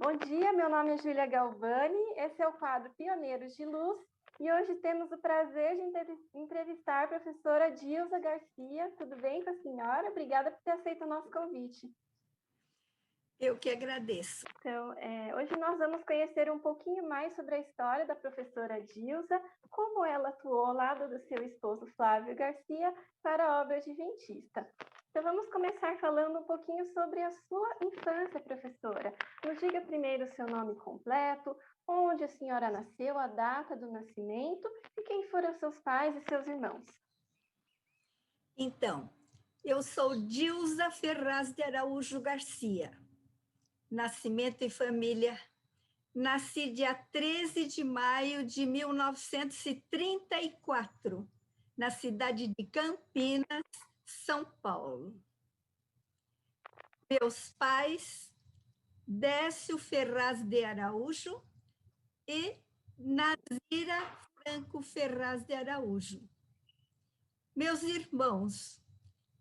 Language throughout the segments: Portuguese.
Bom dia, meu nome é Júlia Galvani, esse é o quadro Pioneiros de Luz e hoje temos o prazer de entrevistar a professora Dilza Garcia. Tudo bem com a senhora? Obrigada por ter aceito o nosso convite. Eu que agradeço. Então, hoje nós vamos conhecer um pouquinho mais sobre a história da professora Dilza, como ela atuou ao lado do seu esposo Flávio Garcia para a obra adventista. Então, vamos começar falando um pouquinho sobre a sua infância, professora. Nos diga primeiro o seu nome completo, onde a senhora nasceu, a data do nascimento e quem foram seus pais e seus irmãos. Então, eu sou Dilza Ferraz de Araújo Garcia. Nascimento e família. Nasci dia 13 de maio de 1934, na cidade de Campinas, São Paulo. Meus pais, Décio Ferraz de Araújo e Nazira Franco Ferraz de Araújo. Meus irmãos,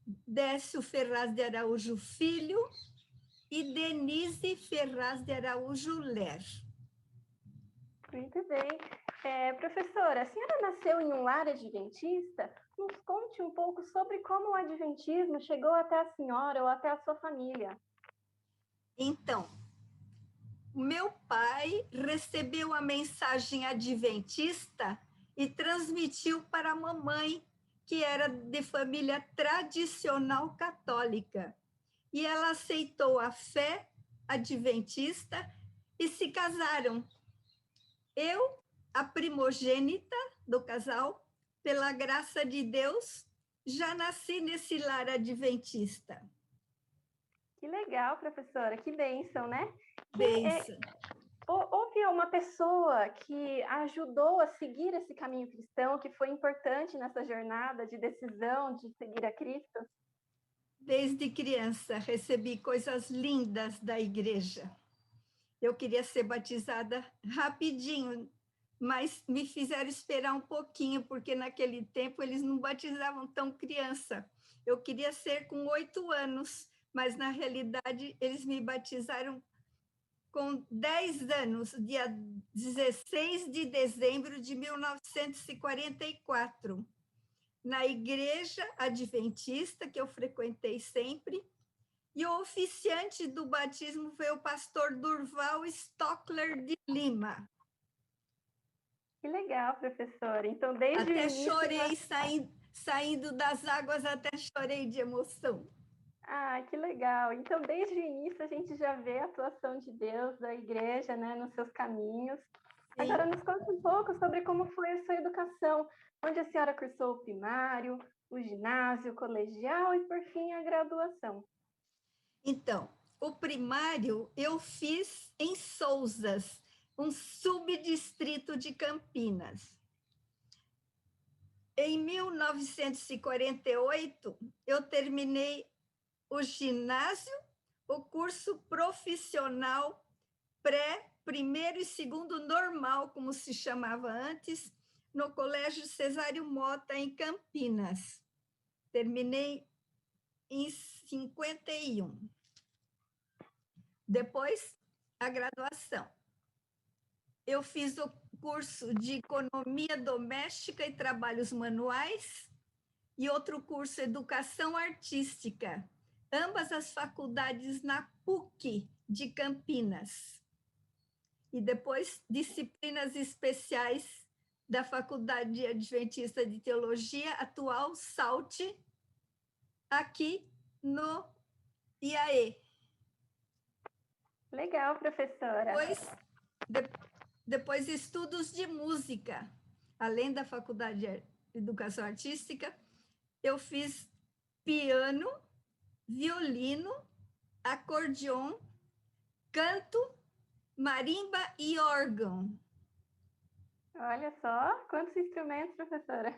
Décio Ferraz de Araújo Filho e Denise Ferraz de Araújo Ler. Muito bem. Professora, a senhora nasceu em um lar adventista? Nos conte um pouco sobre como o adventismo chegou até a senhora ou até a sua família. Então, o meu pai recebeu a mensagem adventista e transmitiu para a mamãe, que era de família tradicional católica. E ela aceitou a fé adventista e se casaram. Eu, a primogênita do casal, pela graça de Deus, já nasci nesse lar adventista. Que legal, professora, que bênção, né? Bênção. Houve uma pessoa que ajudou a seguir esse caminho cristão, que foi importante nessa jornada de decisão de seguir a Cristo? Desde criança, recebi coisas lindas da igreja. Eu queria ser batizada rapidinho, mas me fizeram esperar um pouquinho, porque naquele tempo eles não batizavam tão criança. Eu queria ser com 8 anos, mas na realidade eles me batizaram com 10 anos, dia 16 de dezembro de 1944, na igreja adventista, que eu frequentei sempre, e o oficiante do batismo foi o pastor Durval Stockler de Lima. Que legal, professora. Então, desde até o início... chorei, saindo das águas, até chorei de emoção. Ah, que legal. Então, desde o início, a gente já vê a atuação de Deus, da igreja, né, nos seus caminhos. Sim. Agora, nos conta um pouco sobre como foi a sua educação, onde a senhora cursou o primário, o ginásio, o colegial e, por fim, a graduação. Então, o primário eu fiz em Sousas, um subdistrito de Campinas. Em 1948, eu terminei o ginásio, o curso profissional primeiro e segundo normal, como se chamava antes, no Colégio Cesário Mota, em Campinas. Terminei em 51. Depois, a graduação. Eu fiz o curso de Economia Doméstica e Trabalhos Manuais e outro curso, Educação Artística, ambas as faculdades na PUC de Campinas. E depois, disciplinas especiais da Faculdade Adventista de Teologia, atual SALT, aqui no IAE. Legal, professora. Depois estudos de música. Além da Faculdade de Educação Artística, eu fiz piano, violino, acordeon, canto, marimba e órgão. Olha só, quantos instrumentos, professora.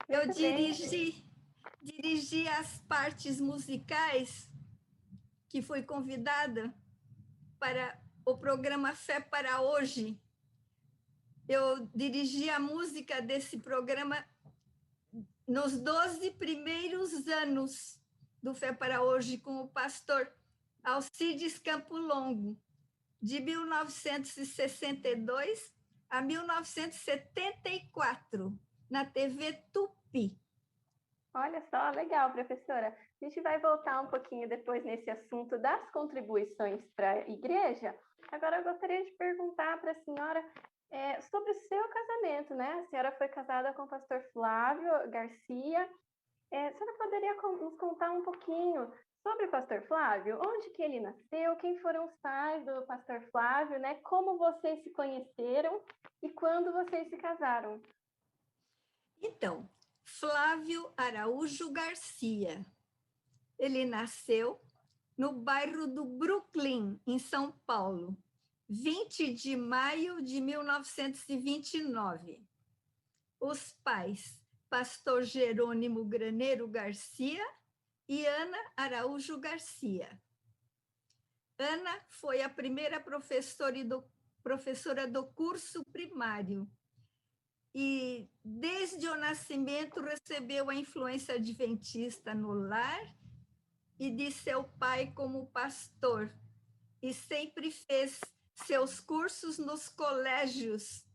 Eu dirigi as partes musicais, que fui convidada para o programa Fé para Hoje. Eu dirigi a música desse programa nos 12 primeiros anos do Fé para Hoje, com o pastor Alcides Campo Longo, de 1962 a 1974, na TV Tupi. Olha só, legal, professora. A gente vai voltar um pouquinho depois nesse assunto das contribuições para a igreja. Agora, eu gostaria de perguntar para a senhora sobre o seu casamento, né? A senhora foi casada com o pastor Flávio Garcia. A senhora poderia nos contar um pouquinho sobre o pastor Flávio? Onde que ele nasceu? Quem foram os pais do pastor Flávio, né? Como vocês se conheceram e quando vocês se casaram? Então, Flávio Araújo Garcia. Ele nasceu no bairro do Brooklyn, em São Paulo, 20 de maio de 1929. Os pais, pastor Jerônimo Graneiro Garcia e Ana Araújo Garcia. Ana foi a primeira professora do curso primário e, desde o nascimento, recebeu a influência adventista no lar e de seu pai como pastor, e sempre fez seus cursos nos colégios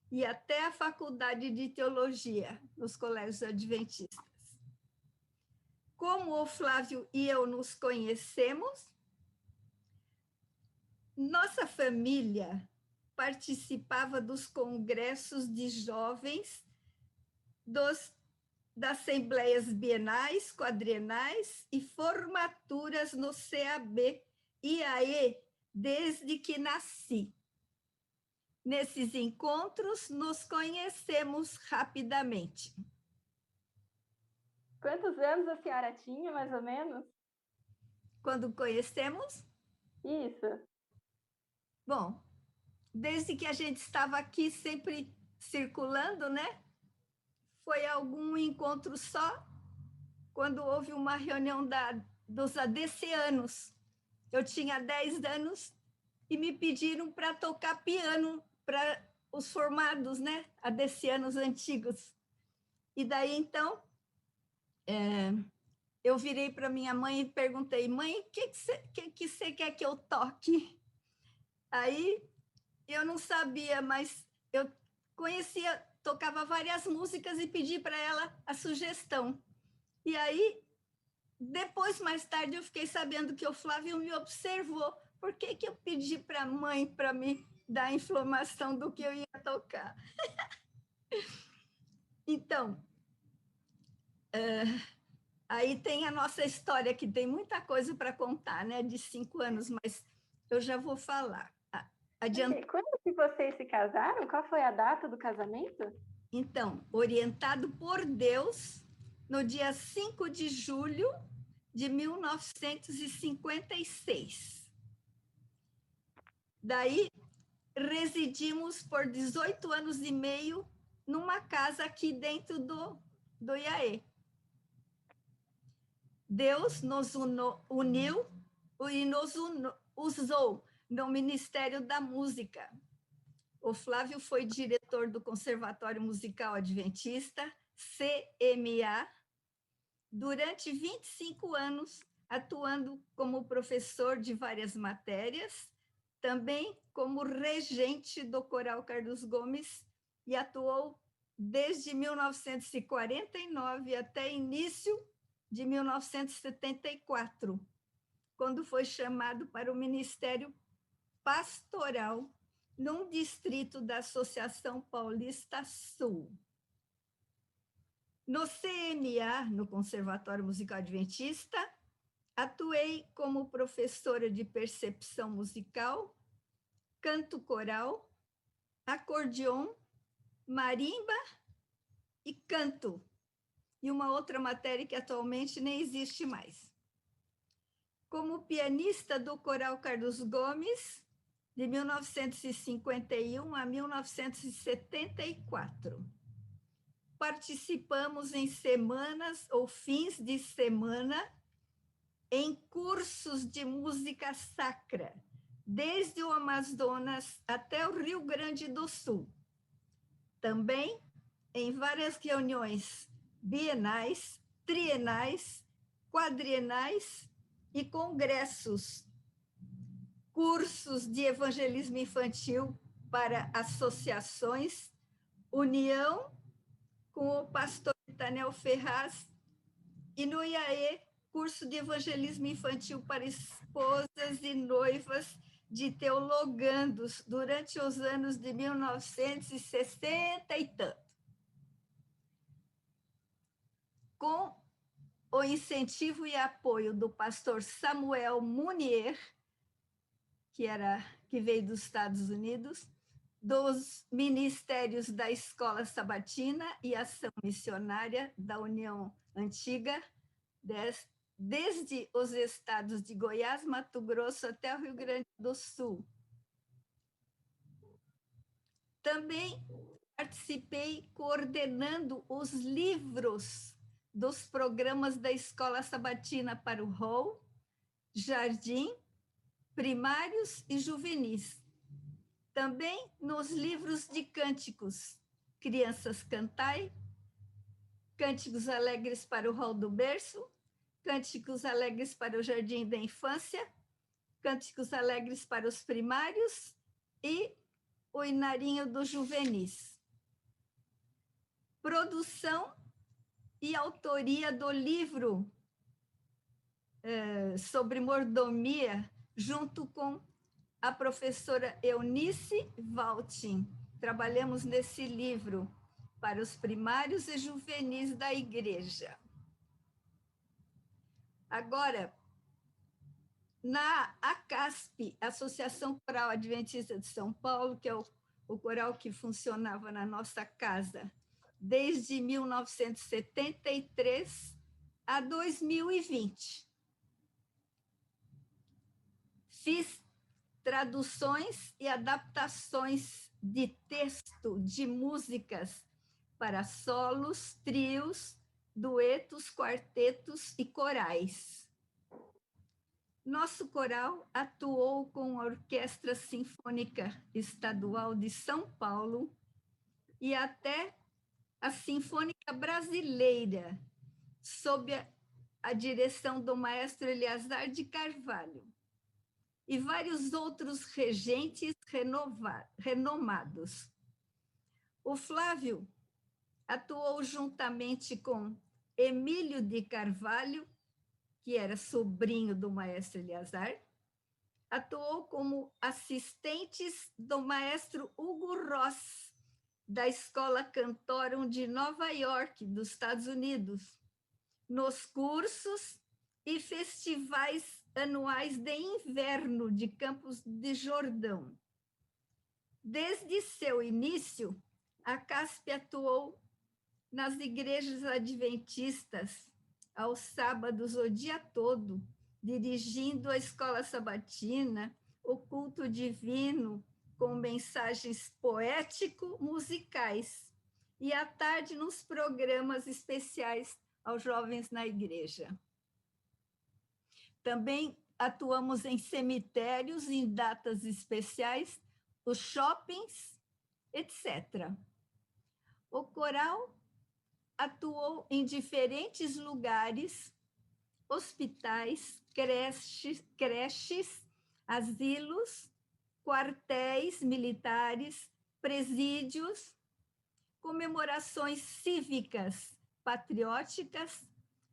e até a faculdade de teologia, nos colégios adventistas. Como o Flávio e eu nos conhecemos, nossa família participava dos congressos de jovens, das assembleias bienais, quadrienais e formaturas no CAB e AE desde que nasci. Nesses encontros, nos conhecemos rapidamente. Quantos anos a senhora tinha, mais ou menos? Quando conhecemos? Isso. Bom, desde que a gente estava aqui sempre circulando, né? Foi algum encontro só, quando houve uma reunião dos ADCianos. Eu tinha 10 anos e me pediram para tocar piano para os formados, né? ADCianos antigos. E daí, então, eu virei para minha mãe e perguntei: mãe, o que você quer que eu toque? Aí, eu não sabia, mas eu conhecia, tocava várias músicas e pedi para ela a sugestão. E aí, depois, mais tarde, eu fiquei sabendo que o Flávio me observou. Por que eu pedi para a mãe para me dar a informação do que eu ia tocar? Então, aí tem a nossa história, que tem muita coisa para contar, né? De 5 anos, mas eu já vou falar. Quando que vocês se casaram? Qual foi a data do casamento? Então, orientado por Deus, no dia 5 de julho de 1956. Daí, residimos por 18 anos e meio numa casa aqui dentro do IAE. Deus nos uniu e nos usou no Ministério da Música. O Flávio foi diretor do Conservatório Musical Adventista, CMA, durante 25 anos, atuando como professor de várias matérias, também como regente do Coral Carlos Gomes, e atuou desde 1949 até início de 1974, quando foi chamado para o Ministério Pastoral num distrito da Associação Paulista Sul. No CMA, no Conservatório Musical Adventista, atuei como professora de percepção musical, canto coral, acordeon, marimba e canto, e uma outra matéria que atualmente nem existe mais. Como pianista do Coral Carlos Gomes, de 1951 a 1974. Participamos em semanas ou fins de semana em cursos de música sacra, desde o Amazonas até o Rio Grande do Sul. Também em várias reuniões bienais, trienais, quadrienais e congressos cursos de evangelismo infantil para associações, união com o pastor Itanel Ferraz, e no IAE, curso de evangelismo infantil para esposas e noivas de teologandos durante os anos de 1960 e tanto. Com o incentivo e apoio do pastor Samuel Munier, que veio dos Estados Unidos, dos ministérios da Escola Sabatina e Ação Missionária da União Antiga, desde os estados de Goiás, Mato Grosso até o Rio Grande do Sul. Também participei coordenando os livros dos programas da Escola Sabatina para o Hall, Jardim, primários e juvenis. Também nos livros de cânticos, Crianças Cantai, Cânticos Alegres para o Hall do Berço, Cânticos Alegres para o Jardim da Infância, Cânticos Alegres para os primários e o Inarinho dos Juvenis. Produção e autoria do livro sobre mordomia, junto com a professora Eunice Valtin. Trabalhamos nesse livro para os primários e juvenis da igreja. Agora, na ACASP, Associação Coral Adventista de São Paulo, que é o coral que funcionava na nossa casa desde 1973 a 2020. Fiz traduções e adaptações de texto de músicas para solos, trios, duetos, quartetos e corais. Nosso coral atuou com a Orquestra Sinfônica Estadual de São Paulo e até a Sinfônica Brasileira, sob a direção do maestro Eleazar de Carvalho, e vários outros regentes renomados. O Flávio atuou juntamente com Emílio de Carvalho, que era sobrinho do maestro Eleazar, atuou como assistentes do maestro Hugo Ross, da Escola Cantorum de Nova York, dos Estados Unidos, nos cursos e festivais anuais de inverno de Campos de Jordão. Desde seu início, a CASP atuou nas igrejas adventistas, aos sábados o dia todo, dirigindo a escola sabatina, o culto divino, com mensagens poético-musicais, e à tarde nos programas especiais aos jovens na igreja. Também atuamos em cemitérios, em datas especiais, os shoppings, etc. O coral atuou em diferentes lugares, hospitais, creches, asilos, quartéis militares, presídios, comemorações cívicas, patrióticas,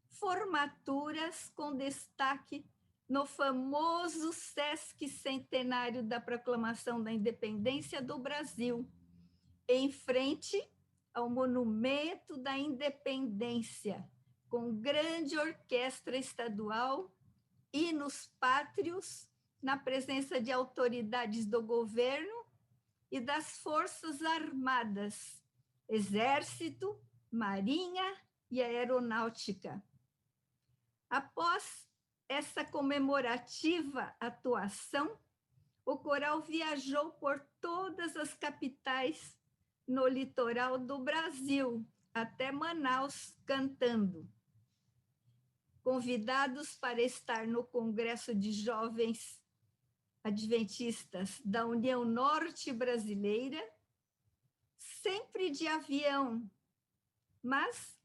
formaturas com destaque no famoso Sesc Centenário da Proclamação da Independência do Brasil, em frente ao Monumento da Independência, com grande orquestra estadual, hinos pátrios, na presença de autoridades do governo e das Forças Armadas, Exército, Marinha e Aeronáutica. Após essa comemorativa atuação, o coral viajou por todas as capitais no litoral do Brasil, até Manaus, cantando. Convidados para estar no Congresso de Jovens Adventistas da União Norte Brasileira, sempre de avião, mas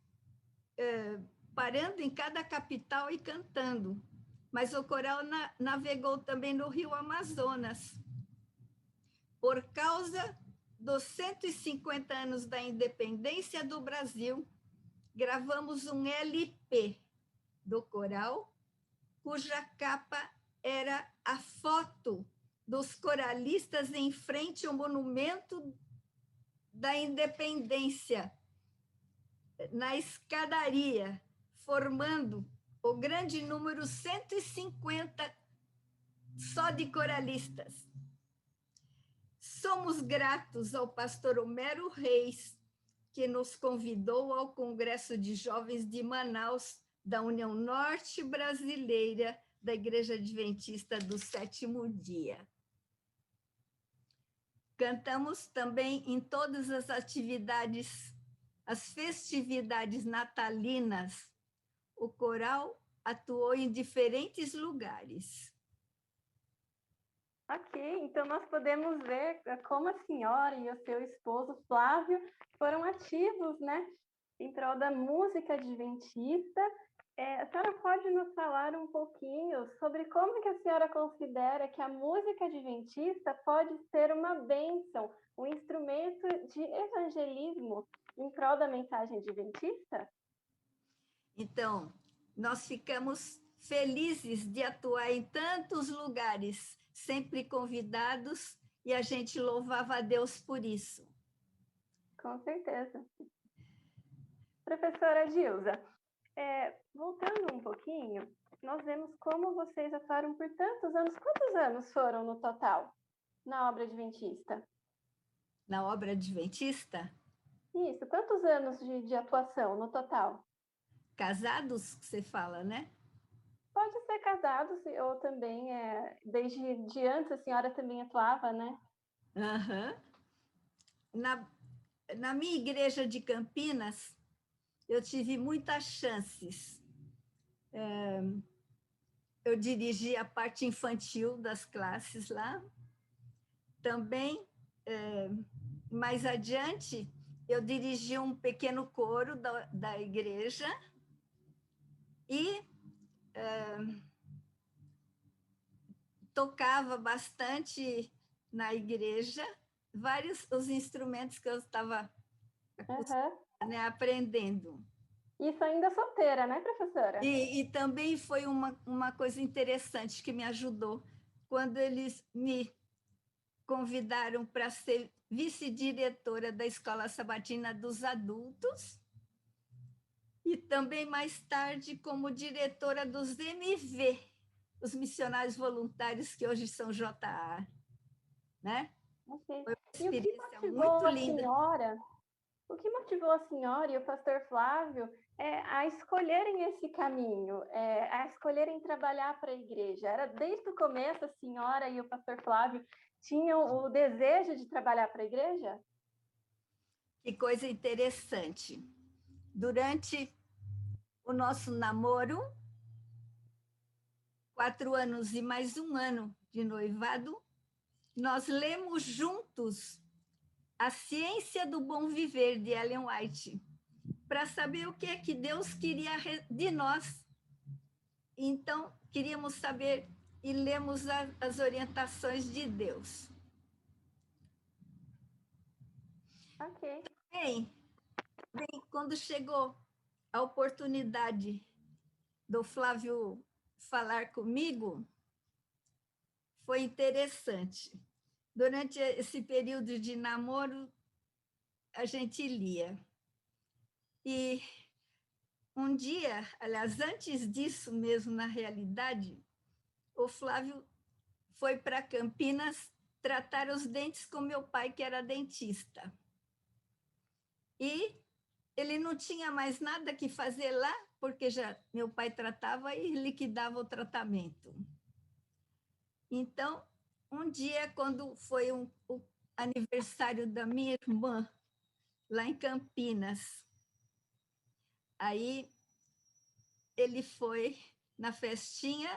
parando em cada capital e cantando. mas o coral navegou também no Rio Amazonas. Por causa dos 150 anos da independência do Brasil, gravamos um LP do coral, cuja capa era a foto dos coralistas em frente ao monumento da independência, na escadaria, formando o grande número 150 só de coralistas. Somos gratos ao pastor Homero Reis, que nos convidou ao Congresso de Jovens de Manaus, da União Norte Brasileira da Igreja Adventista do Sétimo Dia. Cantamos também em todas as atividades, as festividades natalinas. O coral atuou em diferentes lugares. Ok, então nós podemos ver como a senhora e o seu esposo Flávio foram ativos, né, em prol da música adventista. A senhora pode nos falar um pouquinho sobre como que a senhora considera que a música adventista pode ser uma bênção, um instrumento de evangelismo em prol da mensagem adventista? Então, nós ficamos felizes de atuar em tantos lugares, sempre convidados, e a gente louvava a Deus por isso. Com certeza. Professora Dilza, voltando um pouquinho, nós vemos como vocês atuaram por tantos anos. Quantos anos foram no total na obra adventista? Na obra adventista? Isso, quantos anos de atuação no total? Casados, que você fala, né? Pode ser casados, ou também, desde de antes a senhora também atuava, né? Uhum. Na minha igreja de Campinas, eu tive muitas chances. Eu dirigi a parte infantil das classes lá. Também, mais adiante, eu dirigi um pequeno coro da igreja e tocava bastante na igreja, vários os instrumentos que eu estava aprendendo. Isso ainda solteira, né, professora? E também foi uma coisa interessante que me ajudou, quando eles me convidaram para ser vice-diretora da Escola Sabatina dos Adultos, e também mais tarde como diretora dos MV, os missionários voluntários que hoje são JA, né? Okay. Foi uma E experiência muito linda. O que motivou a senhora e o pastor Flávio a escolherem esse caminho, a escolherem trabalhar para a igreja? Era desde o começo a senhora e o pastor Flávio tinham o desejo de trabalhar para a igreja? Que coisa interessante. Durante o nosso namoro, 4 anos e mais 1 ano de noivado, nós lemos juntos A Ciência do Bom Viver, de Ellen White, para saber o que é que Deus queria de nós. Então, queríamos saber e lemos as orientações de Deus. Ok. Bem, quando chegou a oportunidade do Flávio falar comigo, foi interessante. Durante esse período de namoro, a gente lia. E um dia, aliás, antes disso mesmo, na realidade, o Flávio foi para Campinas tratar os dentes com meu pai, que era dentista. E ele não tinha mais nada que fazer lá, porque já meu pai tratava e liquidava o tratamento. Então, um dia, quando foi o aniversário da minha irmã, lá em Campinas, aí ele foi na festinha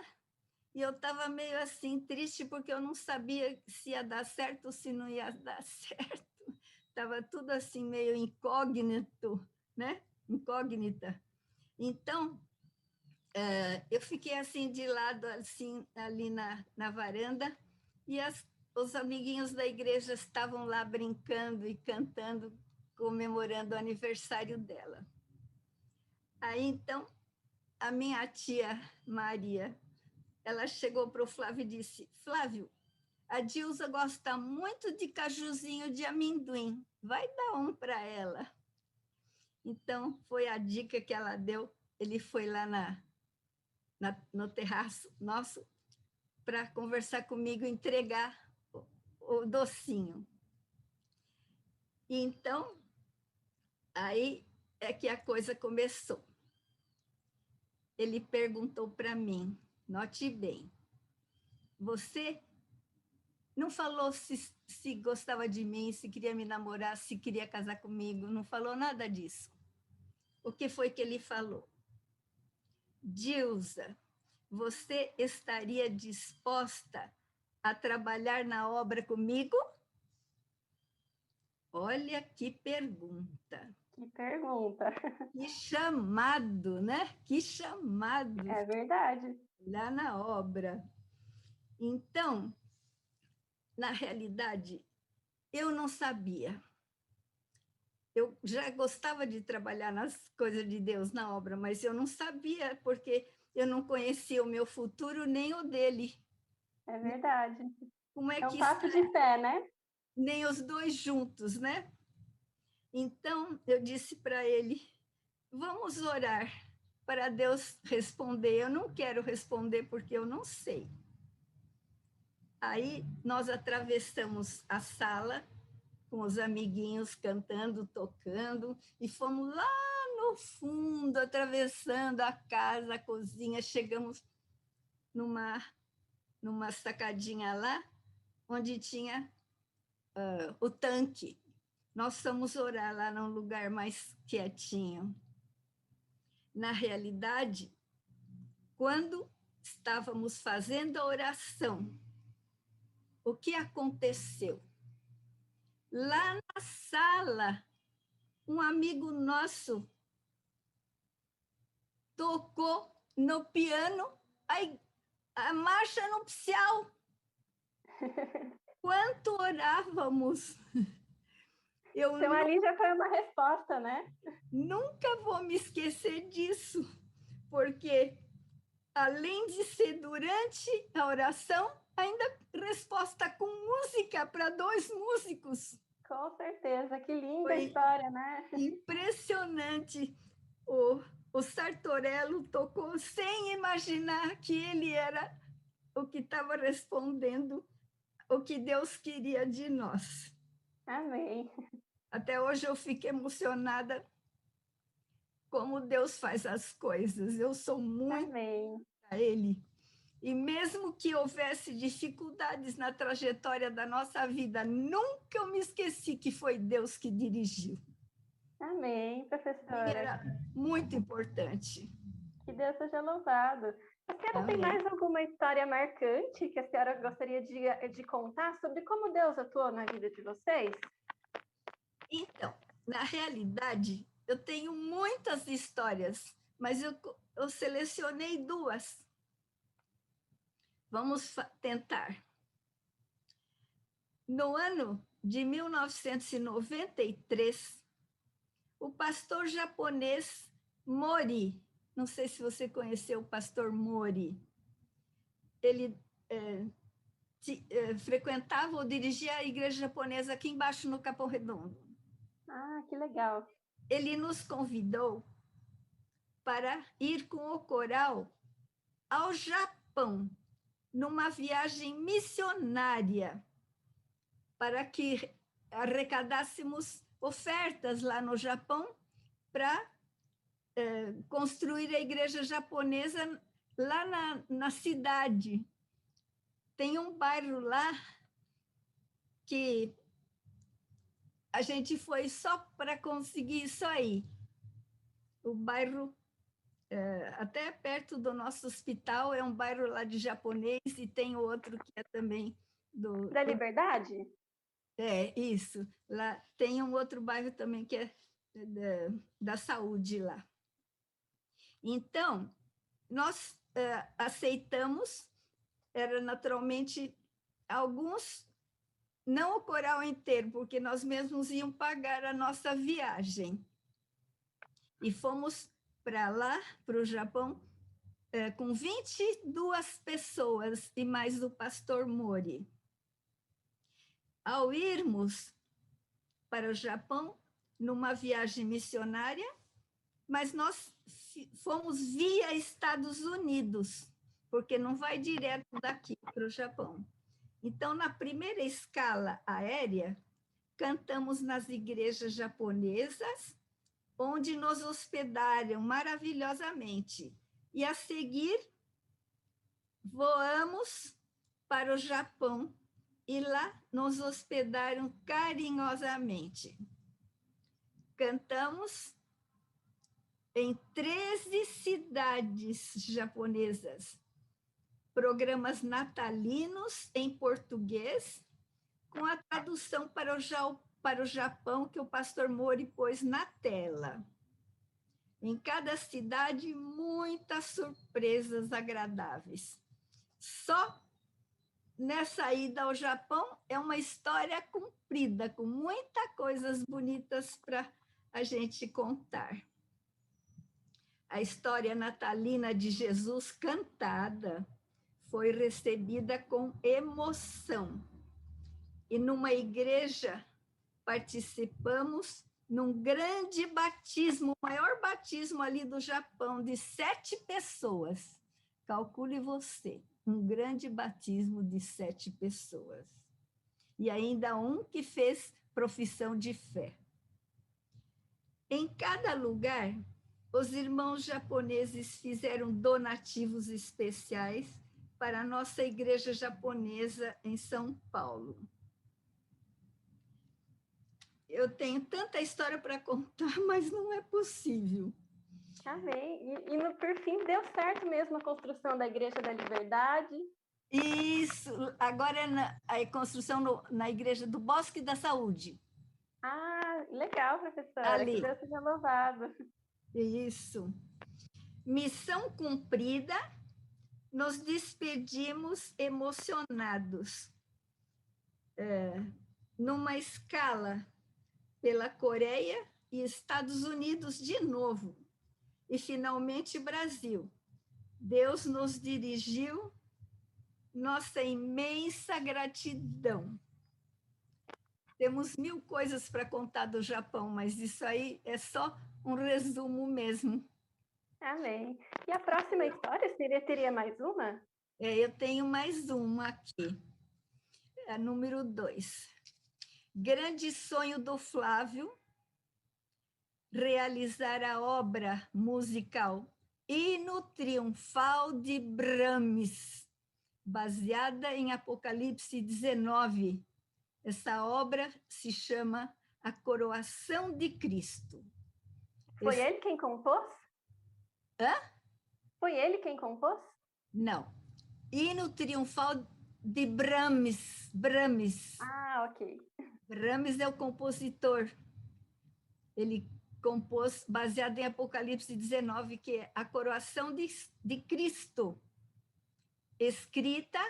e eu estava meio assim triste, porque eu não sabia se ia dar certo ou se não ia dar certo. Estava tudo assim meio incógnito, né? Incógnita. Então, eu fiquei assim de lado, assim, ali na varanda, e os amiguinhos da igreja estavam lá brincando e cantando, comemorando o aniversário dela. Aí, então, a minha tia Maria, ela chegou para o Flávio e disse: Flávio, a Dilza gosta muito de cajuzinho de amendoim, vai dar um para ela. Então, foi a dica que ela deu. Ele foi lá no terraço nosso para conversar comigo, entregar o docinho. E então, aí é que a coisa começou. Ele perguntou para mim, note bem, você não falou se gostava de mim, se queria me namorar, se queria casar comigo, não falou nada disso. O que foi que ele falou? Dilza, você estaria disposta a trabalhar na obra comigo? Olha que pergunta. Que pergunta. Que chamado, né? Que chamado. É verdade. Lá na obra. Então, na realidade, eu não sabia. Eu já gostava de trabalhar nas coisas de Deus, na obra, mas eu não sabia, porque eu não conhecia o meu futuro nem o dele. É verdade. Como é É um que passo está? de fé, né? Nem os dois juntos, né? Então, eu disse para ele: vamos orar para Deus responder. Eu não quero responder porque eu não sei. Aí nós atravessamos a sala com os amiguinhos cantando, tocando, e fomos lá no fundo, atravessando a casa, a cozinha, chegamos numa sacadinha lá, onde tinha o tanque. Nós fomos orar lá num lugar mais quietinho. Na realidade, quando estávamos fazendo a oração, o que aconteceu? Lá na sala, um amigo nosso tocou no piano a marcha nupcial. Quanto orávamos! Eu Então, ali já foi uma resposta, né? nunca vou me esquecer disso, porque além de ser durante a oração, ainda resposta com música para dois músicos. Com certeza. Que linda Foi história, né? impressionante. O Sartorello tocou sem imaginar que ele era o que estava respondendo o que Deus queria de nós. Amém. Até hoje eu fico emocionada como Deus faz as coisas. Eu sou muito Amém. a Ele. E mesmo que houvesse dificuldades na trajetória da nossa vida, nunca eu me esqueci que foi Deus que dirigiu. Amém, E professora. era muito importante. Que Deus seja louvado. A senhora tem Amém. mais alguma história marcante que a senhora gostaria de contar sobre como Deus atuou na vida de vocês? Então, na realidade, eu tenho muitas histórias, mas eu selecionei duas. Vamos tentar. No ano de 1993, o pastor japonês Mori, não sei se você conheceu o pastor Mori, ele frequentava ou dirigia a igreja japonesa aqui embaixo no Capão Redondo. Ah, que legal. Ele nos convidou para ir com o coral ao Japão, numa viagem missionária, para que arrecadássemos ofertas lá no Japão para construir a igreja japonesa lá na cidade. Tem um bairro lá que a gente foi só para conseguir isso aí. O bairro, até perto do nosso hospital, é um bairro lá de japonês, e tem outro que é também Da Liberdade? isso. Lá tem um outro bairro também que é da saúde lá. Então, nós aceitamos, era naturalmente alguns, não o coral inteiro, porque nós mesmos íamos pagar a nossa viagem. E fomos para lá, para o Japão, com 22 pessoas e mais o pastor Mori. Ao irmos para o Japão, numa viagem missionária, mas nós fomos via Estados Unidos, porque não vai direto daqui para o Japão. Então, na primeira escala aérea, cantamos nas igrejas japonesas, onde nos hospedaram maravilhosamente. E a seguir, voamos para o Japão e lá nos hospedaram carinhosamente. Cantamos em 13 cidades japonesas, programas natalinos em português, com a tradução para o Japão que o pastor Mori pôs na tela. Em cada cidade, muitas surpresas agradáveis. Só nessa ida ao Japão é uma história comprida, com muitas coisas bonitas para a gente contar. A história natalina de Jesus cantada foi recebida com emoção. E numa igreja participamos num grande batismo, o maior batismo ali do Japão, de 7 pessoas. Calcule você, um grande batismo de 7 pessoas. E ainda um que fez profissão de fé. Em cada lugar, os irmãos japoneses fizeram donativos especiais para a nossa igreja japonesa em São Paulo. Eu tenho tanta história para contar, mas não é possível. Amém. E por fim, deu certo mesmo a construção da Igreja da Liberdade? Isso. Agora é a construção na Igreja do Bosque da Saúde. Ah, legal, professora. Ali. Que Deus seja louvado. Isso. Missão cumprida, nos despedimos emocionados. Numa escala pela Coreia e Estados Unidos de novo. E, finalmente, Brasil. Deus nos dirigiu, nossa imensa gratidão. Temos 1000 coisas para contar do Japão, mas isso aí é só um resumo mesmo. Amém. E a próxima história, teria mais uma? Eu tenho mais uma aqui. A número 2. Grande sonho do Flávio, realizar a obra musical Hino Triunfal de Brahms, baseada em Apocalipse 19. Essa obra se chama A Coroação de Cristo. Foi ele quem compôs? Hã? Foi ele quem compôs? Não. Hino Triunfal de Brahms. Ah, ok. Brahms é o compositor. Ele compôs baseado em Apocalipse 19, que é a coroação de Cristo, escrita,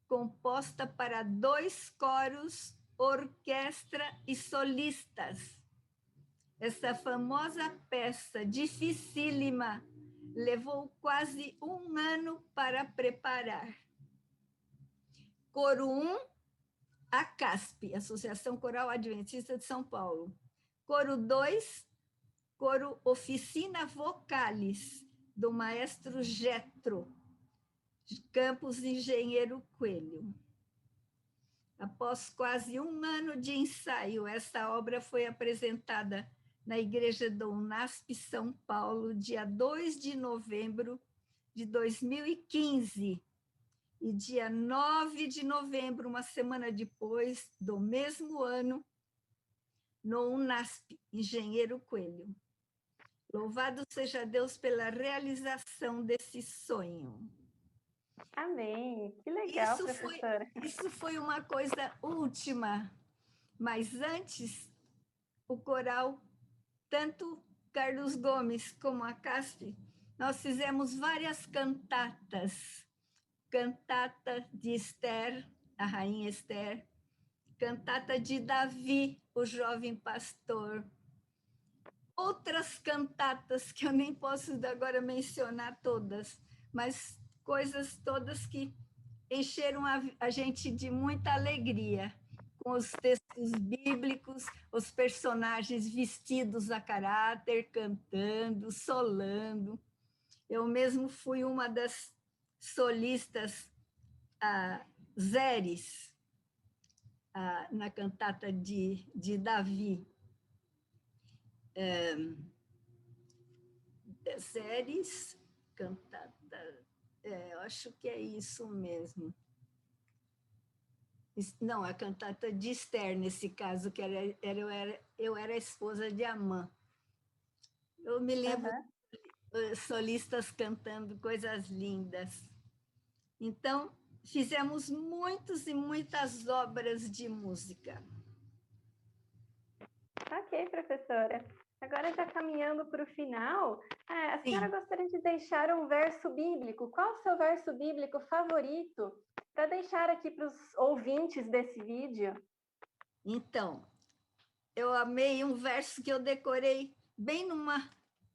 composta para 2 coros, orquestra e solistas. Essa famosa peça dificílima levou quase 1 ano para preparar. Coro 1, a CASP, Associação Coral Adventista de São Paulo. Coro 2, coro Oficina Vocales, do maestro Getro, Campos Engenheiro Coelho. Após quase 1 ano de ensaio, essa obra foi apresentada na Igreja do UNASP São Paulo, dia 2 de novembro de 2015. E dia 9 de novembro, uma semana depois, do mesmo ano, no UNASP, Engenheiro Coelho. Louvado seja Deus pela realização desse sonho. Amém. Que legal, professora. Isso foi uma coisa última, mas antes, o coral, tanto Carlos Gomes como a CASP, nós fizemos várias cantatas. Cantata de Esther, a rainha Esther, cantata de Davi, o jovem pastor. Outras cantatas que eu nem posso agora mencionar todas, mas coisas todas que encheram a gente de muita alegria, com os textos bíblicos, os personagens vestidos a caráter, cantando, solando. Eu mesmo fui uma das solistas Zeres, na cantata de Davi. Zeres, cantata, eu acho que é isso mesmo. Não, a cantata de Esther, nesse caso, que eu era a esposa de Amã. Eu me lembro solistas cantando coisas lindas. Então, fizemos muitas e muitas obras de música. Ok, professora. Agora, já caminhando para o final, a senhora Sim. gostaria de deixar um verso bíblico. Qual o seu verso bíblico favorito para deixar aqui para os ouvintes desse vídeo? Então, eu amei um verso que eu decorei bem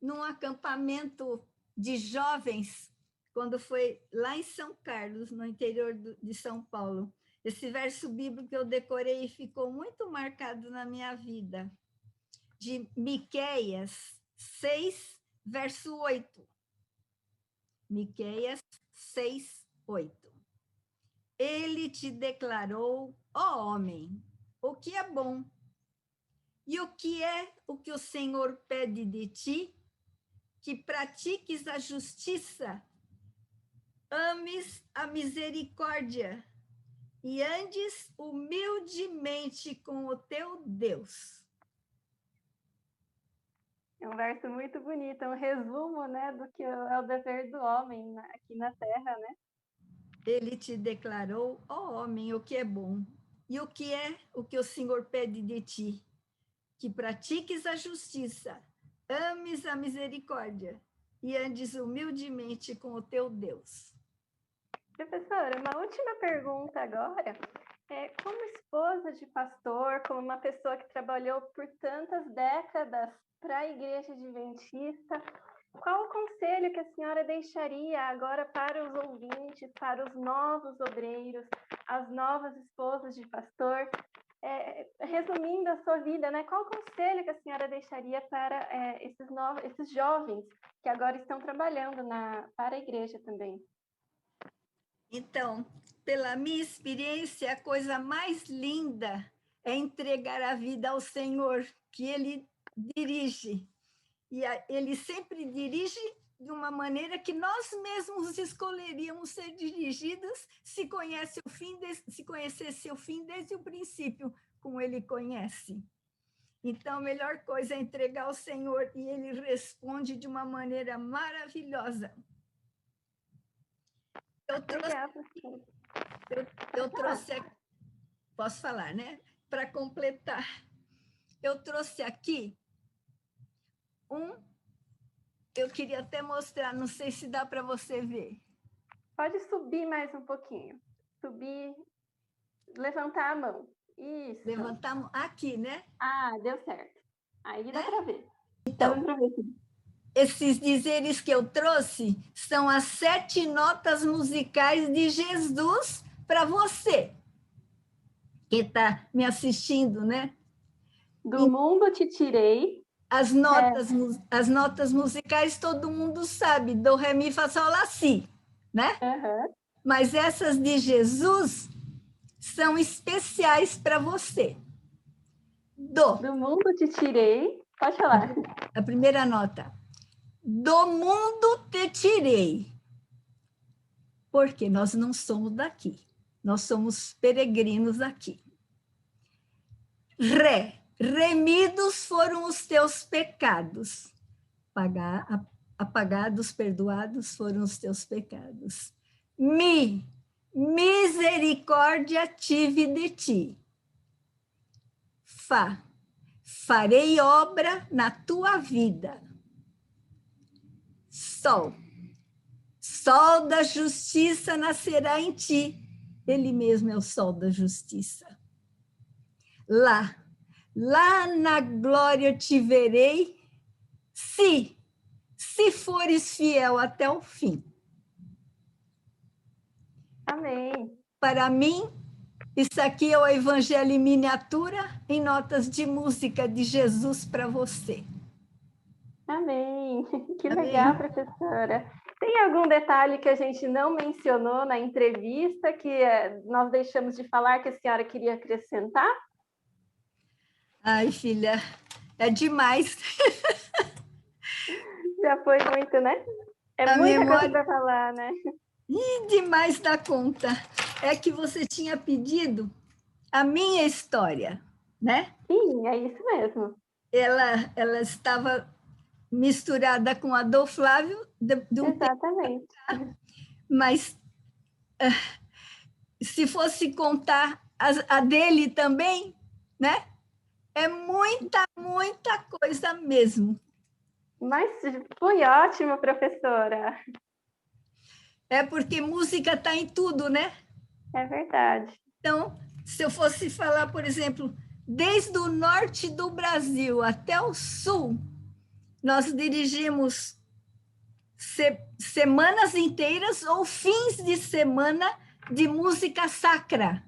num acampamento de jovens, quando foi lá em São Carlos, no interior de São Paulo. Esse verso bíblico que eu decorei ficou muito marcado na minha vida, de Miqueias 6, verso 8. Miqueias 6, 8. Ele te declarou, ó homem, o que é bom. E o que é o que o Senhor pede de ti? Que pratiques a justiça, ames a misericórdia e andes humildemente com o teu Deus. É um verso muito bonito, é um resumo, né, do que é o dever do homem aqui na Terra, né? Ele te declarou, ó homem, o que é bom. E o que é o que o Senhor pede de ti? Que pratiques a justiça, ames a misericórdia e andes humildemente com o teu Deus. Professora, uma última pergunta agora. Como esposa de pastor, como uma pessoa que trabalhou por tantas décadas para a Igreja Adventista, qual o conselho que a senhora deixaria agora para os ouvintes, para os novos obreiros, as novas esposas de pastor? Resumindo a sua vida, né? Qual o conselho que a senhora deixaria para esses jovens que agora estão trabalhando para a igreja também? Então, pela minha experiência, a coisa mais linda é entregar a vida ao Senhor, que Ele dirige. E Ele sempre dirige de uma maneira que nós mesmos escolheríamos ser dirigidos se conhecesse o fim desde o princípio, como Ele conhece. Então, a melhor coisa é entregar ao Senhor e Ele responde de uma maneira maravilhosa. Eu trouxe aqui, posso falar, né? Para completar, eu trouxe aqui eu queria até mostrar, não sei se dá para você ver. Pode subir mais um pouquinho. Subir, levantar a mão. Isso. Levantar a mão aqui, né? Ah, deu certo. Aí dá para ver. Então, esses dizeres que eu trouxe são as 7 notas musicais de Jesus para você que está me assistindo, né? Do mundo te tirei. As notas musicais todo mundo sabe, do, ré, mi, fá, sol, lá, si, né? Uhum. Mas essas de Jesus são especiais para você. Do mundo te tirei. Pode falar. A primeira nota. Do mundo te tirei. Porque nós não somos daqui. Nós somos peregrinos aqui. Ré. Remidos foram os teus pecados. Apagados, perdoados foram os teus pecados. Mi. Misericórdia tive de ti. Fá. Farei obra na tua vida. sol. Sol da justiça nascerá em ti. Ele mesmo é o sol da justiça. Lá na glória te verei, se fores fiel até o fim. Amém. Para mim, isso aqui é o Evangelho em miniatura, em notas de música de Jesus para você. Amém. Que Amém. legal, professora. Tem algum detalhe que a gente não mencionou na entrevista, que nós deixamos de falar, que a senhora queria acrescentar? Ai, filha, é demais. Já foi muito, né? É A muita memória... coisa para falar, né? E demais da conta. É que você tinha pedido a minha história, né? Sim, é isso mesmo. Ela estava misturada com a do Flávio, de um Exatamente. tempo, mas se fosse contar a dele também, né? É muita coisa mesmo. Mas foi ótimo, professora. É porque música está em tudo, né? É verdade. Então, se eu fosse falar, por exemplo, desde o norte do Brasil até o sul, nós dirigimos semanas inteiras ou fins de semana de música sacra.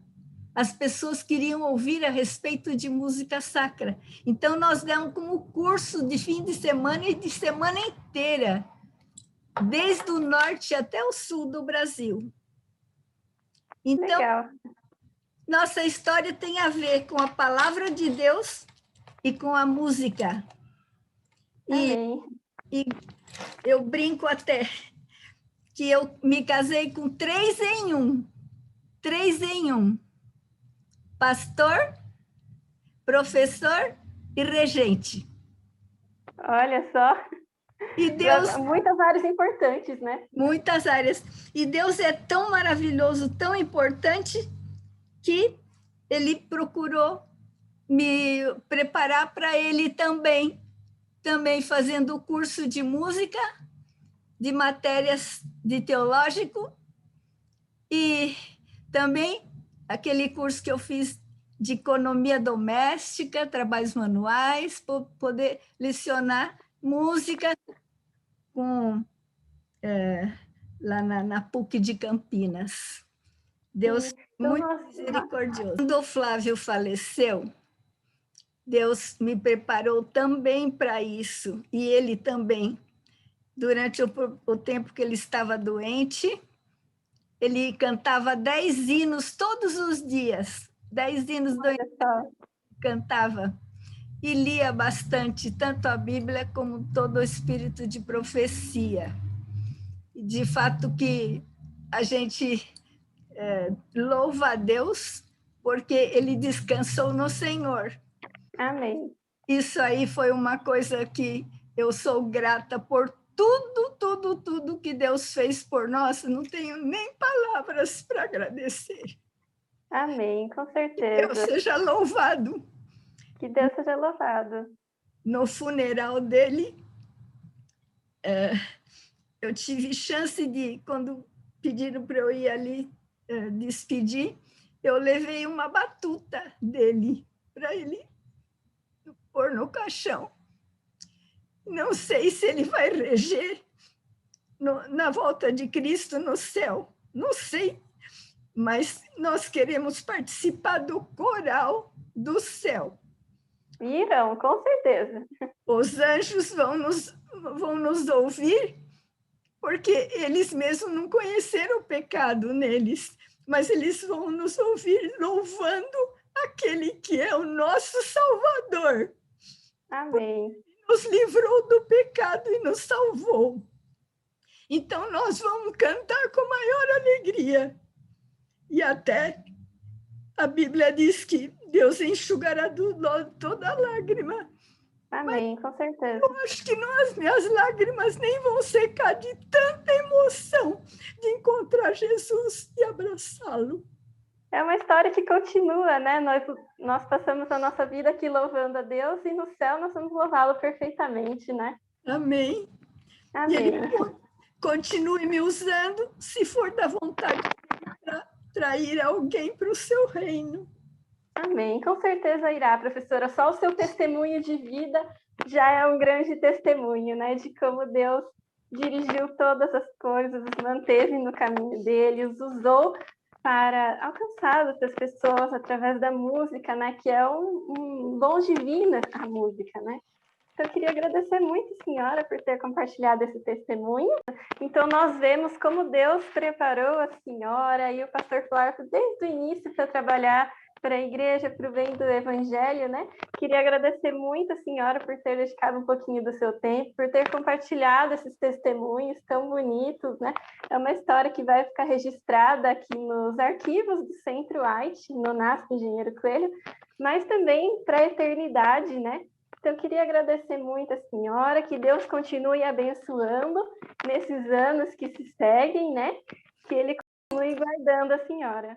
As pessoas queriam ouvir a respeito de música sacra. Então, nós demos como curso de fim de semana e de semana inteira, desde o norte até o sul do Brasil. Então, Legal. nossa história tem a ver com a palavra de Deus e com a música. Amém. E eu brinco até que eu me casei com 3 em 1. 3 em 1. Pastor, professor e regente. Olha só. E Deus... Muitas áreas importantes, né? Muitas áreas. E Deus é tão maravilhoso, tão importante, que Ele procurou me preparar para Ele também fazendo o curso de música, de matérias de teológico, e também aquele curso que eu fiz de economia doméstica, trabalhos manuais, para poder lecionar música lá na PUC de Campinas. Deus muito misericordioso. Quando o Flávio faleceu, Deus me preparou também para isso, e ele também. Durante o tempo que ele estava doente, ele cantava 10 hinos todos os dias. 10 hinos do cantava. E lia bastante, tanto a Bíblia como todo o espírito de profecia. De fato que a gente louva a Deus, porque ele descansou no Senhor. Amém. Isso aí foi uma coisa que eu sou grata por tudo que Deus fez por nós. Não tenho nem palavras para agradecer. Amém, com certeza. Que Deus seja louvado. Que Deus seja louvado. No funeral dele, eu tive chance de, quando pediram para eu ir ali despedir, eu levei uma batuta dele para ele pôr no caixão. Não sei se ele vai reger na volta de Cristo no céu, não sei, mas nós queremos participar do coral do céu. Irão, com certeza. Os anjos vão nos ouvir, porque eles mesmos não conheceram o pecado neles, mas eles vão nos ouvir louvando aquele que é o nosso Salvador. Amém. Nos livrou do pecado e nos salvou. Então, nós vamos cantar com maior alegria. E até a Bíblia diz que Deus enxugará toda lágrima. Amém, com certeza. Eu acho que minhas lágrimas nem vão secar de tanta emoção de encontrar Jesus e abraçá-lo. É uma história que continua, né? Nós passamos a nossa vida aqui louvando a Deus e no céu nós vamos louvá-lo perfeitamente, né? Amém. Amém. Continue me usando, se for da vontade para trair alguém para o seu reino. Amém. Com certeza irá, professora. Só o seu testemunho de vida já é um grande testemunho, né? De como Deus dirigiu todas as coisas, os manteve no caminho dele, os usou para alcançar outras pessoas através da música, né? Que é um dom divino a música, né? Então, eu queria agradecer muito a senhora por ter compartilhado esse testemunho. Então, nós vemos como Deus preparou a senhora e o pastor Flávio desde o início para trabalhar para a igreja, para o bem do evangelho, né? Queria agradecer muito a senhora por ter dedicado um pouquinho do seu tempo, por ter compartilhado esses testemunhos tão bonitos, né? É uma história que vai ficar registrada aqui nos arquivos do Centro White, no NASP Engenheiro Coelho, mas também para a eternidade, né? Então, eu queria agradecer muito a senhora, que Deus continue abençoando nesses anos que se seguem, né? Que Ele continue guardando a senhora.